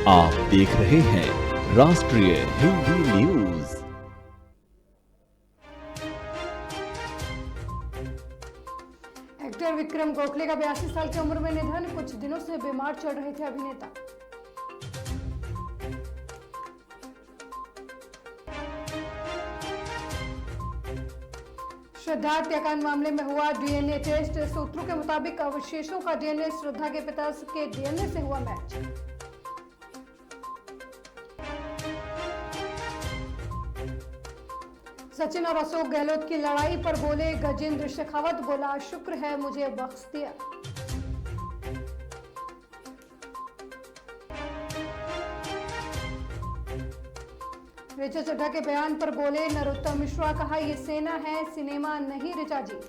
आप देख रहे हैं राष्ट्रीय हिंदी न्यूज। एक्टर विक्रम गोखले का 82 साल की उम्र में निधन। कुछ दिनों से बीमार चल रहे थे अभिनेता। श्रद्धा हत्याकांड मामले में हुआ डीएनए टेस्ट। सूत्रों के मुताबिक अवशेषों का डीएनए श्रद्धा के पिता के डीएनए से हुआ मैच। सचिन और अशोक गहलोत की लड़ाई पर बोले गजेंद्र शेखावत, बोला शुक्र है मुझे बख्श दिया। ऋचा चड्ढा के बयान पर बोले नरोत्तम मिश्रा, कहा ये सेना है सिनेमा नहीं ऋचा जी।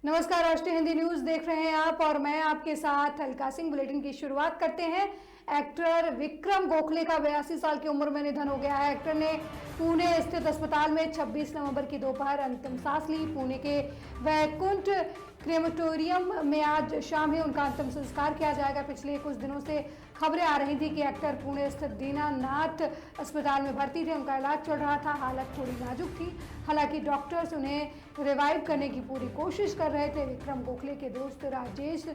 नमस्कार, राष्ट्रीय हिंदी न्यूज देख रहे हैं आप और मैं आपके साथ अलका सिंह। बुलेटिन की शुरुआत करते हैं। एक्टर विक्रम गोखले का 82 साल की उम्र में निधन हो गया है। एक्टर ने पुणे स्थित अस्पताल में 26 नवंबर की दोपहर अंतिम सांस ली। पुणे के वैकुंठ क्रेमेटोरियम में आज शाम ही उनका अंतिम संस्कार किया जाएगा। पिछले कुछ दिनों से खबरें आ रही थी कि एक्टर पुणे स्थित दीनानाथ अस्पताल में भर्ती थे। उनका इलाज चल रहा था, हालत थोड़ी नाजुक थी। हालांकि डॉक्टर्स उन्हें रिवाइव करने की पूरी कोशिश कर रहे थे। विक्रम गोखले के दोस्त राजेश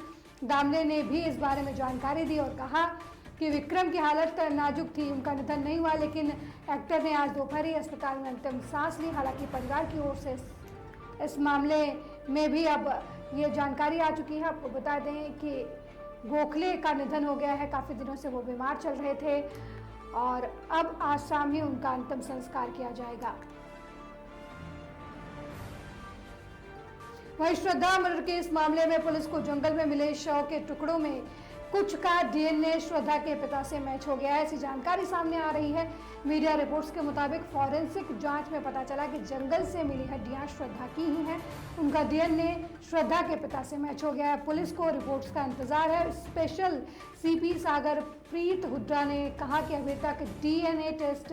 दामले ने भी इस बारे में जानकारी दी और कहा कि विक्रम की हालत नाजुक थी। उनका निधन नहीं हुआ, लेकिन एक्टर ने आज दोपहर ही अस्पताल में अंतिम सांस ली। हालांकि परिवार की ओर से इस मामले में भी अब ये जानकारी आ चुकी है। आपको बता दें कि गोखले का निधन हो गया है। काफ़ी दिनों से वो बीमार चल रहे थे और अब आज शाम ही उनका अंतिम संस्कार किया जाएगा। वहीं श्रद्धा मर्डर के इस मामले में पुलिस को जंगल में मिले शव के टुकड़ों में कुछ का डीएनए श्रद्धा के पिता से मैच हो गया है, ऐसी जानकारी सामने आ रही है। मीडिया रिपोर्ट्स के मुताबिक फॉरेंसिक जांच में पता चला कि जंगल से मिली हड्डियां श्रद्धा की ही हैं। उनका डीएनए श्रद्धा के पिता से मैच हो गया है। पुलिस को रिपोर्ट्स का इंतजार है। स्पेशल सीपी सागर प्रीत हुड्डा ने कहा कि अभी तक डीएनए टेस्ट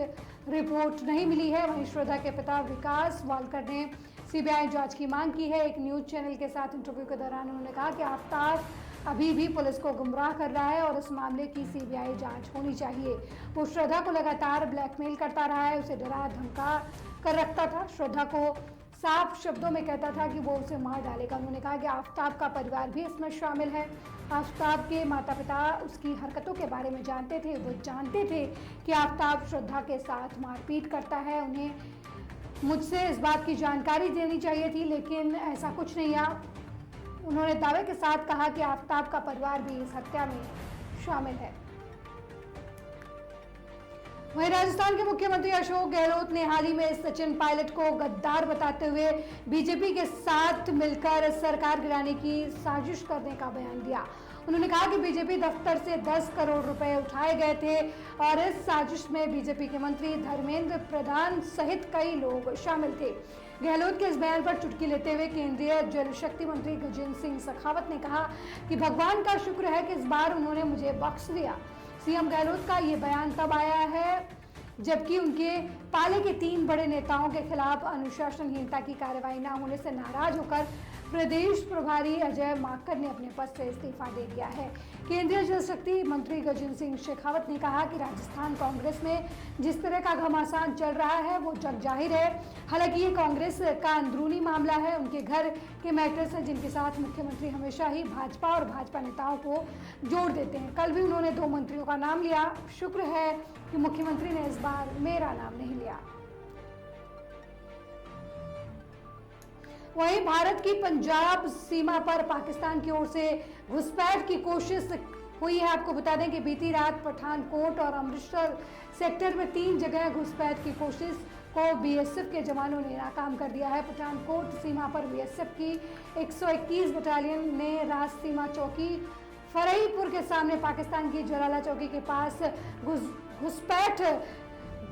रिपोर्ट नहीं मिली है। वहीं श्रद्धा के पिता विकास वालकर ने सीबीआई जांच की मांग की है। एक न्यूज चैनल के साथ इंटरव्यू के दौरान उन्होंने कहा कि आफ्ताब अभी भी पुलिस को गुमराह कर रहा है और इस मामले की सीबीआई जांच होनी चाहिए। वो श्रद्धा को लगातार ब्लैकमेल करता रहा है, उसे डरा धमका कर रखता था। श्रद्धा को साफ शब्दों में कहता था कि वो उसे मार डालेगा। उन्होंने कहा कि आफ्ताब का परिवार भी इसमें शामिल है। आफ्ताब के माता पिता उसकी हरकतों के बारे में जानते थे। वो जानते थे कि आफ्ताब श्रद्धा के साथ मारपीट करता है। उन्हें मुझसे इस बात की जानकारी देनी चाहिए थी, लेकिन ऐसा कुछ नहीं हुआ। उन्होंने दावे के साथ कहा कि आफ्ताब का परिवार भी इस हत्या में शामिल है। वहीं राजस्थान के मुख्यमंत्री अशोक गहलोत ने हाल ही में सचिन पायलट को गद्दार बताते हुए बीजेपी के साथ मिलकर सरकार गिराने की साजिश करने का बयान दिया। उन्होंने कहा कि बीजेपी दफ्तर से 10 करोड़ रुपए उठाए गए थे और इस साजिश में बीजेपी के मंत्री धर्मेंद्र प्रधान सहित कई लोग शामिल थे। गहलोत के इस बयान पर चुटकी लेते हुए केंद्रीय जल शक्ति मंत्री गजेंद्र सिंह शेखावत ने कहा कि भगवान का शुक्र है कि इस बार उन्होंने मुझे बख्श दिया। सीएम गहलोत का ये बयान तब आया है जबकि उनके पाले के 3 बड़े नेताओं के खिलाफ अनुशासनहीनता की कार्रवाई न होने से नाराज होकर प्रदेश प्रभारी अजय माकन ने अपने पद से इस्तीफा दे दिया है। केंद्रीय जल शक्ति मंत्री गजेंद्र सिंह शेखावत ने कहा कि राजस्थान कांग्रेस में जिस तरह का घमासान चल रहा है वो जग जाहिर है। हालांकि ये कांग्रेस का अंदरूनी मामला है, उनके घर के मैटर्स हैं जिनके साथ मुख्यमंत्री हमेशा ही भाजपा और भाजपा नेताओं को जोड़ देते हैं। कल भी उन्होंने 2 मंत्रियों का नाम लिया। शुक्र है कि मुख्यमंत्री ने इस बार मेरा नाम नहीं लिया। वहीं भारत की पंजाब सीमा पर पाकिस्तान की ओर से घुसपैठ की कोशिश हुई है। आपको बता दें कि बीती रात पठानकोट और अमृतसर सेक्टर में 3 जगह घुसपैठ की कोशिश को बीएसएफ के जवानों ने नाकाम कर दिया है। पठानकोट सीमा पर बीएसएफ की 121 बटालियन ने राज सीमा चौकी फरईपुर के सामने पाकिस्तान की जलाला चौकी के पास घुसपैठ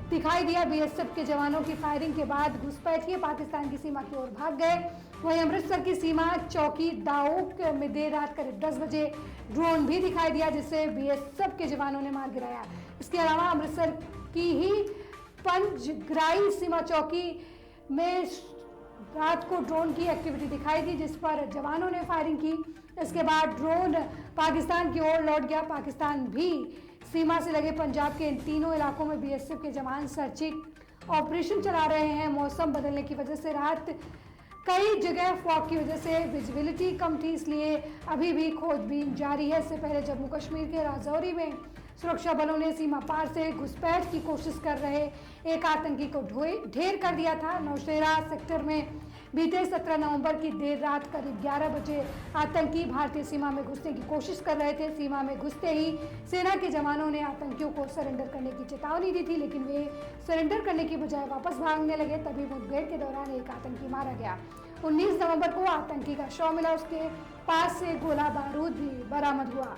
दिखाई दिया। बीएसएफ के जवानों की फायरिंग के बाद घुसपैठिए पाकिस्तान की सीमा की ओर भाग गए। वहीं अमृतसर की सीमा चौकी दाऊक में देर रात करीब 10 बजे ड्रोन भी दिखाई दिया, जिसे बीएसएफ के जवानों ने मार गिराया। इसके अलावा अमृतसर की ही पंजग्राई सीमा चौकी में रात को ड्रोन की एक्टिविटी दिखाई दी जिस पर जवानों ने फायरिंग की। इसके बाद ड्रोन पाकिस्तान की ओर लौट गया। पाकिस्तान भी सीमा से लगे पंजाब के इन तीनों इलाकों में बीएसएफ के जवान सर्चिंग ऑपरेशन चला रहे हैं। मौसम बदलने की वजह से रात कई जगह फॉग की वजह से विजिबिलिटी कम थी, इसलिए अभी भी खोजबीन जारी है। इससे पहले जम्मू कश्मीर के राजौरी में सुरक्षा बलों ने सीमा पार से घुसपैठ की कोशिश कर रहे एक आतंकी को ढेर कर दिया था। नौशेरा सेक्टर में बीते 17 नवंबर की देर रात करीब 11 बजे आतंकी भारतीय सीमा में घुसने की कोशिश कर रहे थे। सीमा में घुसते ही सेना के जवानों ने आतंकियों को सरेंडर करने की चेतावनी दी थी, लेकिन वे सरेंडर करने की बजाय वापस भागने लगे। तभी मुठभेड़ के दौरान एक आतंकी मारा गया। 19 नवंबर को आतंकी का शव मिला, उसके पास से गोला बारूद भी बरामद हुआ।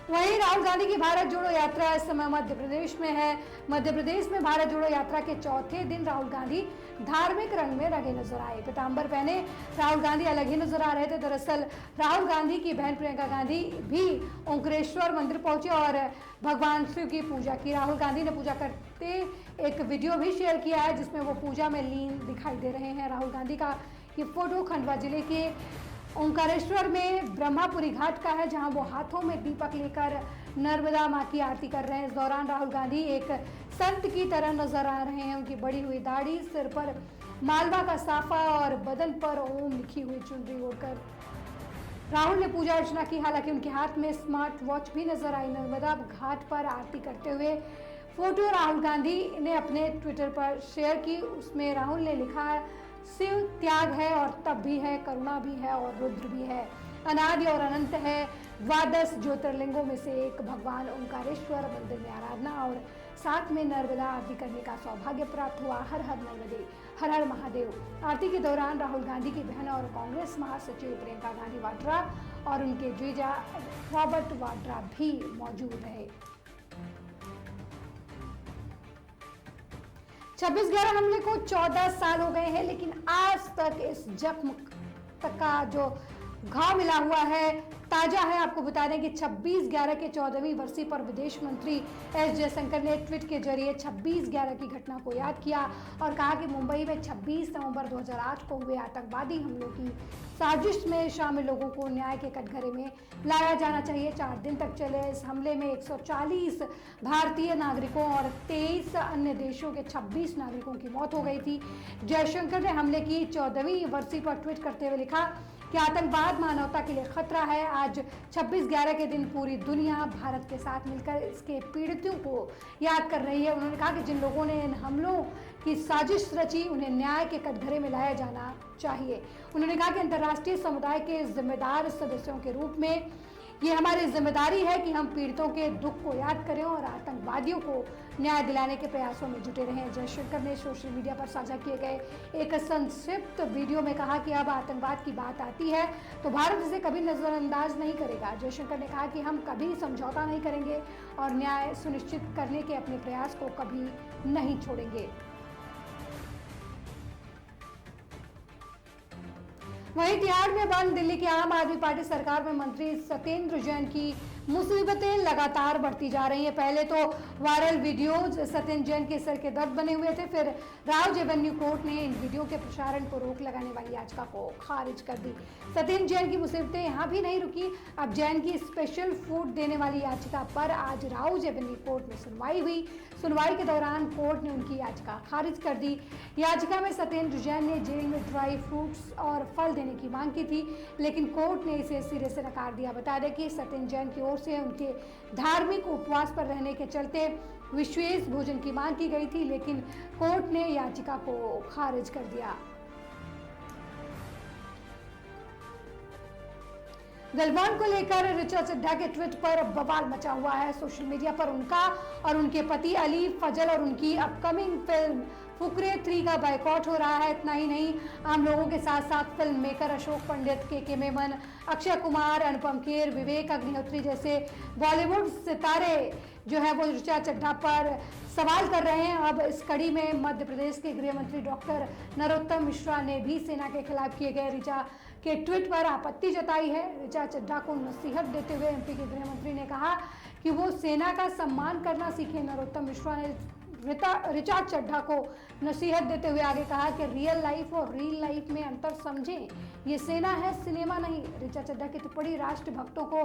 वहीं राहुल गांधी की भारत जोड़ो यात्रा इस समय मध्य प्रदेश में है। मध्य प्रदेश में भारत जोड़ो यात्रा के चौथे दिन राहुल गांधी धार्मिक रंग में रंगे नजर आए। पीतांबर पहने राहुल गांधी अलग ही नजर आ रहे थे। दरअसल राहुल गांधी की बहन प्रियंका गांधी भी ओंकारेश्वर मंदिर पहुंचे और भगवान शिव की पूजा की। राहुल गांधी ने पूजा करते एक वीडियो भी शेयर किया है जिसमें वो पूजा में लीन दिखाई दे रहे हैं। राहुल गांधी का ये फोटो खंडवा जिले के ओंकारेश्वर में ब्रह्मापुरी घाट का है, जहां वो हाथों में दीपक लेकर नर्मदा मां की आरती कर रहे हैं। इस दौरान राहुल गांधी एक संत की तरह नजर आ रहे हैं। उनकी बड़ी हुई दाढ़ी, सिर पर मालवा का साफा और बदन पर ओम लिखी हुई चुनरी ओढ़कर राहुल ने पूजा अर्चना की। हालांकि उनके हाथ में स्मार्ट वॉच भी नजर आई। नर्मदा घाट पर आरती करते हुए फोटो राहुल गांधी ने अपने ट्विटर पर शेयर की। उसमें राहुल ने लिखा, शिव त्याग है और तप भी है, करुणा भी है और रुद्र भी है, अनादि और अनंत है। द्वादश ज्योतिर्लिंगों में से एक भगवान ओंकारेश्वर मंदिर में आराधना और साथ में नर्मदा आरती करने का सौभाग्य प्राप्त हुआ। हर हर नर्मदे, हर हर महादेव। आरती के दौरान राहुल गांधी की बहन और कांग्रेस महासचिव प्रियंका गांधी वाड्रा और उनके जीजा रॉबर्ट वाड्रा भी मौजूद रहे। 26/11 हमले को 14 साल हो गए हैं, लेकिन आज तक इस जख्म तक का जो घाव मिला हुआ है ताजा है। आपको बता दें कि 26/11 के 14वीं बरसी पर विदेश मंत्री एस जयशंकर ने ट्वीट के जरिए 26/11 की घटना को याद किया और कहा कि मुंबई में 26 नवंबर 2008 को हुए आतंकवादी हमलों की साजिश में शामिल लोगों को न्याय के कटघरे में लाया जाना चाहिए। 4 दिन तक चले इस हमले में 140 भारतीय नागरिकों और 23 अन्य देशों के 26 नागरिकों की मौत हो गई थी। जयशंकर ने हमले की 14वीं बरसी पर ट्वीट करते हुए लिखा कि आतंकवाद मानवता के लिए खतरा है। आज 26/11 के दिन पूरी दुनिया भारत के साथ मिलकर इसके पीड़ितों को याद कर रही है। उन्होंने कहा कि जिन लोगों ने इन हमलों की साजिश रची उन्हें न्याय के कटघरे में लाया जाना चाहिए। उन्होंने कहा कि अंतर्राष्ट्रीय समुदाय के जिम्मेदार सदस्यों के रूप में ये हमारी जिम्मेदारी है कि हम पीड़ितों के दुख को याद करें और आतंकवादियों को न्याय दिलाने के प्रयासों में जुटे रहें। जयशंकर ने सोशल मीडिया पर साझा किए गए एक संक्षिप्त वीडियो में कहा कि अब आतंकवाद की बात आती है तो भारत इसे कभी नजरअंदाज नहीं करेगा। जयशंकर ने कहा कि हम कभी समझौता नहीं करेंगे और न्याय सुनिश्चित करने के अपने प्रयास को कभी नहीं छोड़ेंगे। वहीं तिहाड़ में बंद दिल्ली की आम आदमी पार्टी सरकार में मंत्री सत्येंद्र जैन की मुसीबतें लगातार बढ़ती जा रही हैं। पहले तो वायरल वीडियोज सत्येंद्र जैन के सर के दर्द बने हुए थे, फिर राव एवेन्यू कोर्ट ने इन वीडियो के प्रसारण को रोक लगाने वाली याचिका को खारिज कर दी। सत्येंद्र जैन की मुसीबतें यहाँ भी नहीं रुकी। अब जैन की स्पेशल फूड देने वाली याचिका पर आज राव एवेन्यू कोर्ट में सुनवाई हुई। सुनवाई के दौरान कोर्ट ने उनकी याचिका खारिज कर दी। याचिका में सत्येंद्र जैन ने जेल में ड्राई फ्रूट्स और फल देने की मांग की थी, लेकिन कोर्ट ने इसे सिरे से नकार दिया। बता दें कि सत्येंद्र जैन की ओर से उनके धार्मिक उपवास पर रहने के चलते विशेष भोजन की मांग की गई थी, लेकिन कोर्ट ने याचिका को खारिज कर दिया। गलवान को लेकर ऋचा चड्ढा के ट्वीट पर बवाल मचा हुआ है। सोशल मीडिया पर उनका और उनके पति अली फजल और उनकी अपकमिंग फिल्म फुकरे 3 का बायकॉट हो रहा है। इतना ही नहीं, आम लोगों के साथ साथ फिल्म मेकर अशोक पंडित, के मेमन, अक्षय कुमार, अनुपम खेर, विवेक अग्निहोत्री जैसे बॉलीवुड सितारे जो है वो ऋचा चड्ढा पर सवाल कर रहे हैं। अब इस कड़ी में मध्य प्रदेश के गृह मंत्री डॉक्टर नरोत्तम मिश्रा ने भी सेना के खिलाफ किए गए ऋचा के ट्वीट पर आपत्ति जताई है। ऋचा चड्ढा को नसीहत देते हुए एमपी के गृह मंत्री ने कहा कि वो सेना का सम्मान करना सीखे। नरोत्तम मिश्रा ने ऋचा चड्ढा को नसीहत देते हुए आगे कहा कि रियल लाइफ और रील लाइफ में अंतर समझें, ये सेना है, सिनेमा नहीं। ऋचा चड्ढा की टिप्पणी राष्ट्रभक्तों को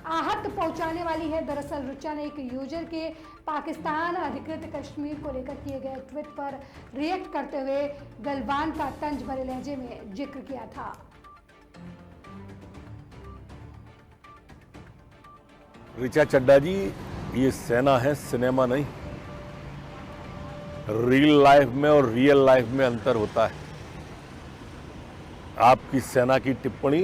आहत पहुंचाने वाली है। दरअसल ऋचा ने एक यूजर के पाकिस्तान अधिकृत कश्मीर को लेकर किए गए ट्वीट पर रिएक्ट करते हुए गलवान का तंज भरे लहजे में जिक्र किया था। ऋचा चड्ढा जी, ये सेना है, सिनेमा नहीं। रील लाइफ में और रियल लाइफ में अंतर होता है। आपकी सेना की टिप्पणी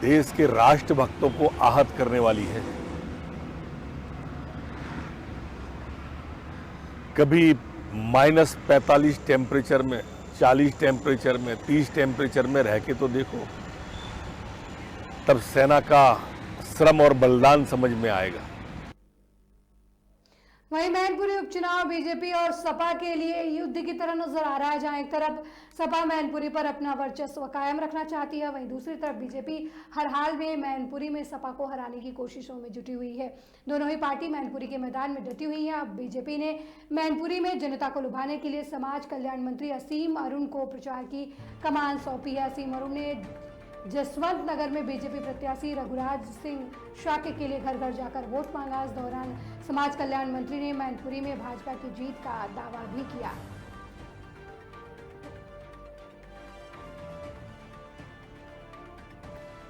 देश के राष्ट्रभक्तों को आहत करने वाली है। कभी -45 टेम्परेचर में, 40 टेम्परेचर में, 30 टेम्परेचर में रह के तो देखो, तब सेना का श्रम और बलिदान समझ में आएगा। वहीं मैनपुरी उपचुनाव बीजेपी और सपा के लिए युद्ध की तरह नजर आ रहा है, जहां एक तरफ सपा मैनपुरी पर अपना वर्चस्व कायम रखना चाहती है, वहीं दूसरी तरफ बीजेपी हर हाल में मैनपुरी में सपा को हराने की कोशिशों में जुटी हुई है। दोनों ही पार्टी मैनपुरी के मैदान में डटी हुई है। अब बीजेपी ने मैनपुरी में जनता को लुभाने के लिए समाज कल्याण मंत्री असीम अरुण को प्रचार की कमान सौंपी है। असीम अरुण ने जसवंत नगर में बीजेपी प्रत्याशी रघुराज सिंह शाक्य के लिए घर घर जाकर वोट मांगा। इस दौरान समाज कल्याण मंत्री ने मैनपुरी में भाजपा की जीत का दावा भी किया।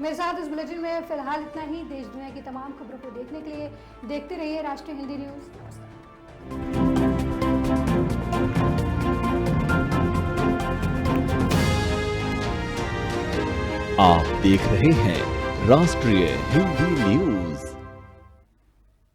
मेरे साथ इस बुलेटिन में फिलहाल इतना ही। देश दुनिया की तमाम खबरों को देखने के लिए देखते रहिए राष्ट्रीय हिंदी न्यूज। आप देख रहे हैं राष्ट्रीय हिंदी न्यूज।